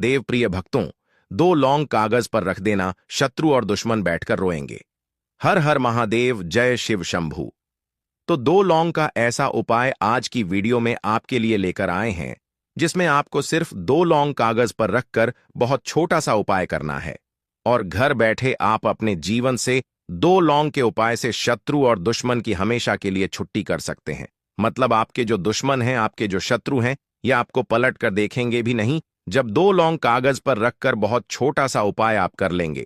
देव प्रिय भक्तों, 2 लौंग कागज पर रख देना, शत्रु और दुश्मन बैठकर रोएंगे। हर हर महादेव, जय शिव शंभू। तो 2 लौंग का ऐसा उपाय आज की वीडियो में आपके लिए लेकर आए हैं, जिसमें आपको सिर्फ 2 लौंग कागज पर रखकर बहुत छोटा सा उपाय करना है और घर बैठे आप अपने जीवन से 2 लौंग के उपाय से शत्रु और दुश्मन की हमेशा के लिए छुट्टी कर सकते हैं। मतलब आपके जो दुश्मन हैं, आपके जो शत्रु हैं, ये आपको पलट कर देखेंगे भी नहीं जब 2 लौंग कागज पर रखकर बहुत छोटा सा उपाय आप कर लेंगे।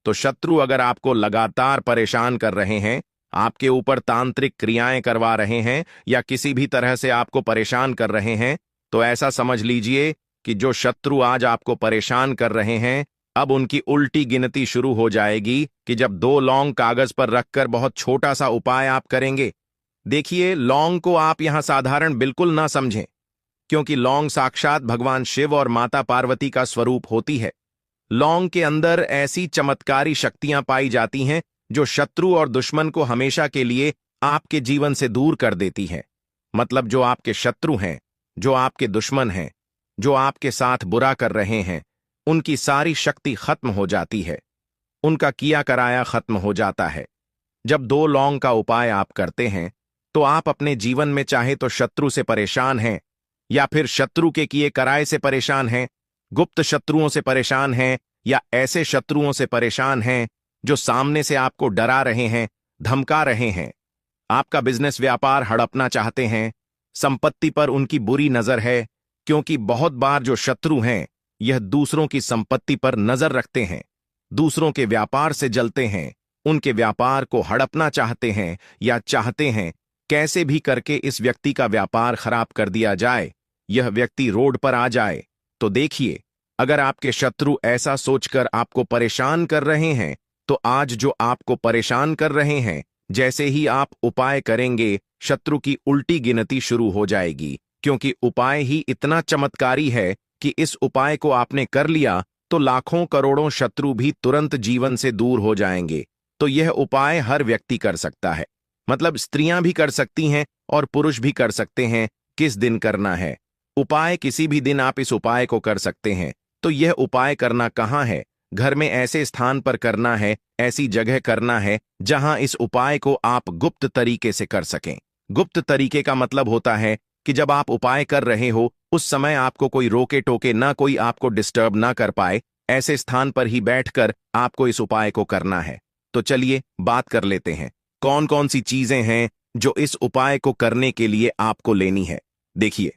तो शत्रु अगर आपको लगातार परेशान कर रहे हैं, आपके ऊपर तांत्रिक क्रियाएं करवा रहे हैं या किसी भी तरह से आपको परेशान कर रहे हैं, तो ऐसा समझ लीजिए कि जो शत्रु आज आपको परेशान कर रहे हैं, अब उनकी उल्टी गिनती शुरू हो जाएगी कि जब 2 लौंग कागज पर रखकर बहुत छोटा सा उपाय आप करेंगे। देखिए, लौंग को आप यहां साधारण बिल्कुल ना समझें, क्योंकि लौंग साक्षात भगवान शिव और माता पार्वती का स्वरूप होती है। लौंग के अंदर ऐसी चमत्कारी शक्तियां पाई जाती हैं जो शत्रु और दुश्मन को हमेशा के लिए आपके जीवन से दूर कर देती हैं। मतलब जो आपके शत्रु हैं, जो आपके दुश्मन हैं, जो आपके साथ बुरा कर रहे हैं, उनकी सारी शक्ति खत्म हो जाती है, उनका किया कराया खत्म हो जाता है। जब 2 लौंग का उपाय आप करते हैं, तो आप अपने जीवन में चाहे तो शत्रु से परेशान हैं या फिर शत्रु के किए कराए से परेशान हैं, गुप्त शत्रुओं से परेशान हैं या ऐसे शत्रुओं से परेशान हैं जो सामने से आपको डरा रहे हैं, धमका रहे हैं, आपका बिजनेस व्यापार हड़पना चाहते हैं, संपत्ति पर उनकी बुरी नजर है, क्योंकि बहुत बार जो शत्रु हैं यह दूसरों की संपत्ति पर नजर रखते हैं, दूसरों के व्यापार से जलते हैं, उनके व्यापार को हड़पना चाहते हैं या चाहते हैं कैसे भी करके इस व्यक्ति का व्यापार खराब कर दिया जाए, यह व्यक्ति रोड पर आ जाए। तो देखिए, अगर आपके शत्रु ऐसा सोचकर आपको परेशान कर रहे हैं, तो आज जो आपको परेशान कर रहे हैं, जैसे ही आप उपाय करेंगे, शत्रु की उल्टी गिनती शुरू हो जाएगी, क्योंकि उपाय ही इतना चमत्कारी है कि इस उपाय को आपने कर लिया तो लाखों करोड़ों शत्रु भी तुरंत जीवन से दूर हो जाएंगे। तो यह उपाय हर व्यक्ति कर सकता है, मतलब स्त्रियां भी कर सकती हैं और पुरुष भी कर सकते हैं। किस दिन करना है उपाय? किसी भी दिन आप इस उपाय को कर सकते हैं। तो यह उपाय करना कहाँ है? घर में ऐसे स्थान पर करना है, ऐसी जगह करना है जहां इस उपाय को आप गुप्त तरीके से कर सकें। गुप्त तरीके का मतलब होता है कि जब आप उपाय कर रहे हो उस समय आपको कोई रोके टोके ना, कोई आपको डिस्टर्ब ना कर पाए, ऐसे स्थान पर ही बैठकर आपको इस उपाय को करना है। तो चलिए बात कर लेते हैं, कौन कौन सी चीजें हैं जो इस उपाय को करने के लिए आपको लेनी है। देखिए,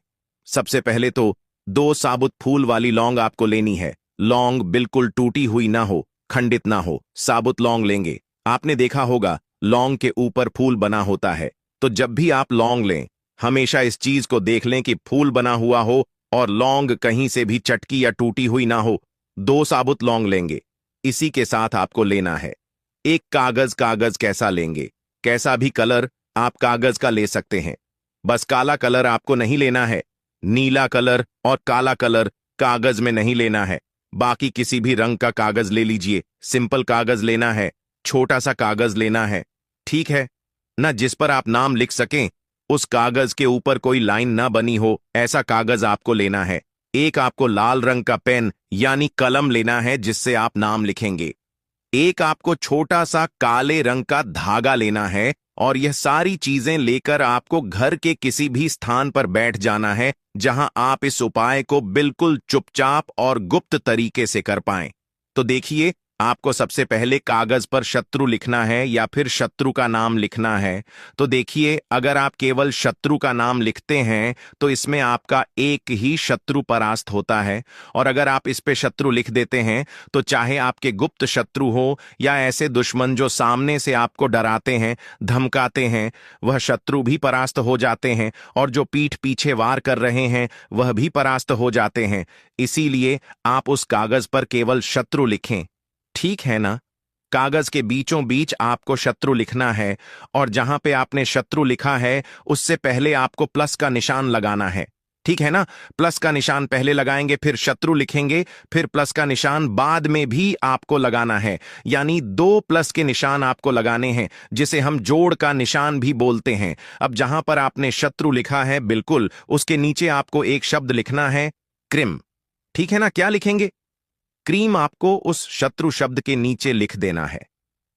सबसे पहले तो 2 साबुत फूल वाली लौंग आपको लेनी है। लौंग बिल्कुल टूटी हुई ना हो, खंडित ना हो, साबुत लौंग लेंगे। आपने देखा होगा लौंग के ऊपर फूल बना होता है, तो जब भी आप लौंग लें, हमेशा इस चीज को देख लें कि फूल बना हुआ हो और लौंग कहीं से भी चटकी या टूटी हुई ना हो। 2 साबुत लौंग लेंगे। इसी के साथ आपको लेना है एक कागज। कागज कैसा लेंगे? कैसा भी कलर आप कागज का ले सकते हैं, बस काला कलर आपको नहीं लेना है। नीला कलर और काला कलर कागज में नहीं लेना है। बाकी किसी भी रंग का कागज ले लीजिए। सिंपल कागज लेना है, छोटा सा कागज लेना है, ठीक है ना, जिस पर आप नाम लिख सकें। उस कागज के ऊपर कोई लाइन ना बनी हो, ऐसा कागज आपको लेना है। एक आपको लाल रंग का पेन यानी कलम लेना है जिससे आप नाम लिखेंगे। एक आपको छोटा सा काले रंग का धागा लेना है और यह सारी चीजें लेकर आपको घर के किसी भी स्थान पर बैठ जाना है जहां आप इस उपाय को बिल्कुल चुपचाप और गुप्त तरीके से कर पाएं। तो देखिए, आपको सबसे पहले कागज पर शत्रु लिखना है या फिर शत्रु का नाम लिखना है। तो देखिए, अगर आप केवल शत्रु का नाम लिखते हैं तो इसमें आपका एक ही शत्रु परास्त होता है, और अगर आप इस पे शत्रु लिख देते हैं तो चाहे आपके गुप्त शत्रु हो या ऐसे दुश्मन जो सामने से आपको डराते हैं, धमकाते हैं, वह शत्रु भी परास्त हो जाते हैं, और जो पीठ पीछे वार कर रहे हैं वह भी परास्त हो जाते हैं। इसीलिए आप उस कागज पर केवल शत्रु लिखें, ठीक है ना। कागज के बीचों बीच आपको शत्रु लिखना है, और जहां पे आपने शत्रु लिखा है उससे पहले आपको प्लस का निशान लगाना है, ठीक है ना। प्लस का निशान पहले लगाएंगे, फिर शत्रु लिखेंगे, फिर प्लस का निशान बाद में भी आपको लगाना है, यानी 2 प्लस के निशान आपको लगाने हैं, जिसे हम जोड़ का निशान भी बोलते हैं। अब जहां पर आपने शत्रु लिखा है, बिल्कुल उसके नीचे आपको एक शब्द लिखना है, क्रिम। ठीक है ना? क्या लिखेंगे? क्रीम आपको उस शत्रु शब्द के नीचे लिख देना है।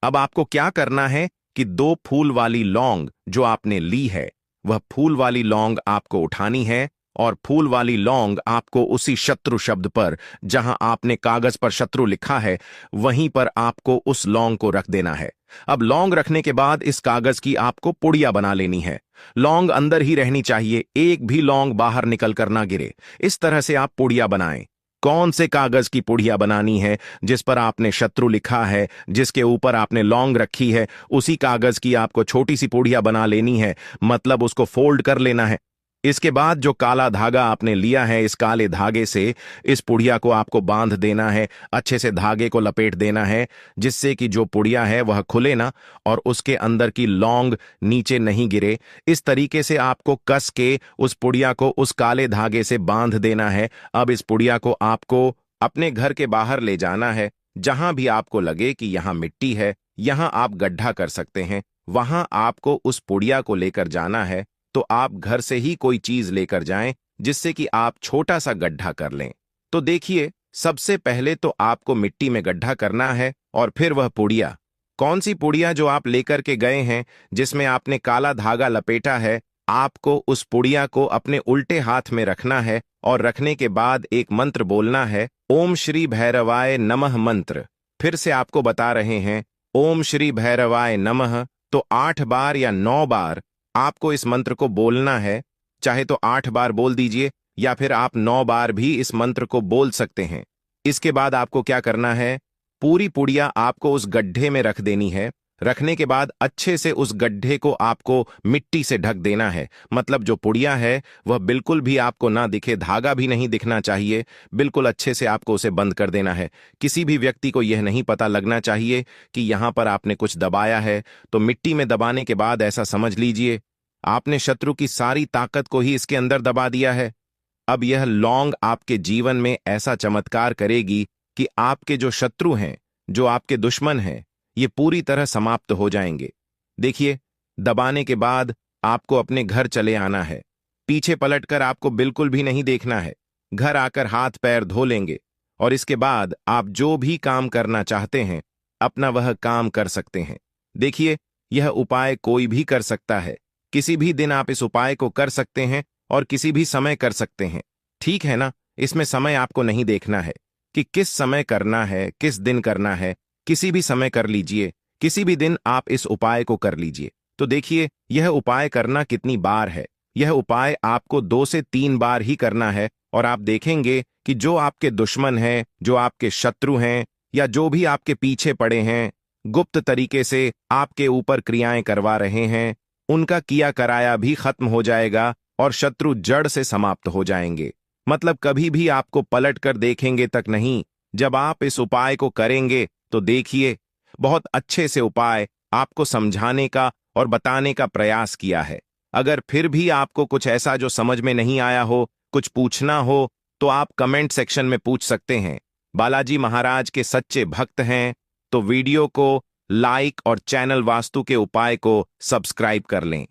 अब आपको क्या करना है कि दो फूल वाली लौंग जो आपने ली है, वह फूल वाली लौंग आपको उठानी है और फूल वाली लौंग आपको उसी शत्रु शब्द पर, जहां आपने कागज पर शत्रु लिखा है, वहीं पर आपको उस लौंग को रख देना है। अब लौंग रखने के बाद इस कागज की आपको पुड़िया बना लेनी है। लौंग अंदर ही रहनी चाहिए, एक भी लौंग बाहर निकल कर ना गिरे। इस तरह से आप पुड़िया बनाएं। कौन से कागज की पुड़िया बनानी है? जिस पर आपने शत्रु लिखा है, जिसके ऊपर आपने लौंग रखी है, उसी कागज की आपको छोटी सी पुड़िया बना लेनी है, मतलब उसको फोल्ड कर लेना है। इसके बाद जो काला धागा आपने लिया है, इस काले धागे से इस पुड़िया को आपको बांध देना है, अच्छे से धागे को लपेट देना है, जिससे कि जो पुड़िया है वह खुले ना और उसके अंदर की लौंग नीचे नहीं गिरे। इस तरीके से आपको कस के उस पुड़िया को उस काले धागे से बांध देना है। अब इस पुड़िया को आपको अपने घर के बाहर ले जाना है। जहां भी आपको लगे कि यहां मिट्टी है, यहां आप गड्ढा कर सकते हैं, वहां आपको उस पुड़िया को लेकर जाना है। तो आप घर से ही कोई चीज लेकर जाएं, जिससे कि आप छोटा सा गड्ढा कर लें। तो देखिए, सबसे पहले तो आपको मिट्टी में गड्ढा करना है और फिर वह पुड़िया, कौन सी पुड़िया जो आप लेकर के गए हैं, जिसमें आपने काला धागा लपेटा है, आपको उस पुड़िया को अपने उल्टे हाथ में रखना है और रखने के बाद एक मंत्र बोलना है, ओम श्री भैरवाय नमः मंत्र। फिर से आपको बता रहे हैं, ओम श्री भैरवाय नमः। तो 8 बार या 9 बार आपको इस मंत्र को बोलना है। चाहे तो 8 बार बोल दीजिए या फिर आप 9 बार भी इस मंत्र को बोल सकते हैं। इसके बाद आपको क्या करना है, पूरी पुड़िया आपको उस गड्ढे में रख देनी है। रखने के बाद अच्छे से उस गड्ढे को आपको मिट्टी से ढक देना है। मतलब जो पुड़िया है वह बिल्कुल भी आपको ना दिखे, धागा भी नहीं दिखना चाहिए, बिल्कुल अच्छे से आपको उसे बंद कर देना है। किसी भी व्यक्ति को यह नहीं पता लगना चाहिए कि यहां पर आपने कुछ दबाया है। तो मिट्टी में दबाने के बाद ऐसा समझ लीजिए आपने शत्रु की सारी ताकत को ही इसके अंदर दबा दिया है। अब यह लौंग आपके जीवन में ऐसा चमत्कार करेगी कि आपके जो शत्रु हैं, जो आपके दुश्मन हैं, ये पूरी तरह समाप्त हो जाएंगे। देखिए, दबाने के बाद आपको अपने घर चले आना है। पीछे पलटकर आपको बिल्कुल भी नहीं देखना है। घर आकर हाथ पैर धो लेंगे और इसके बाद आप जो भी काम करना चाहते हैं, अपना वह काम कर सकते हैं। देखिए, यह उपाय कोई भी कर सकता है। किसी भी दिन आप इस उपाय को कर सकते हैं और किसी भी समय कर सकते हैं। ठीक है ना? इसमें समय आपको नहीं देखना है कि किस समय करना है, किस दिन करना है। किसी भी समय कर लीजिए, किसी भी दिन आप इस उपाय को कर लीजिए। तो देखिए, यह उपाय करना कितनी बार है। यह उपाय आपको 2 से 3 बार ही करना है और आप देखेंगे कि जो आपके दुश्मन हैं, जो आपके शत्रु हैं या जो भी आपके पीछे पड़े हैं, गुप्त तरीके से आपके ऊपर क्रियाएं करवा रहे हैं, उनका किया कराया भी खत्म हो जाएगा और शत्रु जड़ से समाप्त हो जाएंगे। मतलब कभी भी आपको पलट कर देखेंगे तक नहीं। जब आप इस उपाय को करेंगे तो देखिए, बहुत अच्छे से उपाय आपको समझाने का और बताने का प्रयास किया है। अगर फिर भी आपको कुछ ऐसा जो समझ में नहीं आया हो, कुछ पूछना हो, तो आप कमेंट सेक्शन में पूछ सकते हैं। बालाजी महाराज के सच्चे भक्त हैं तो वीडियो को लाइक और चैनल वास्तु के उपाय को सब्सक्राइब कर लें।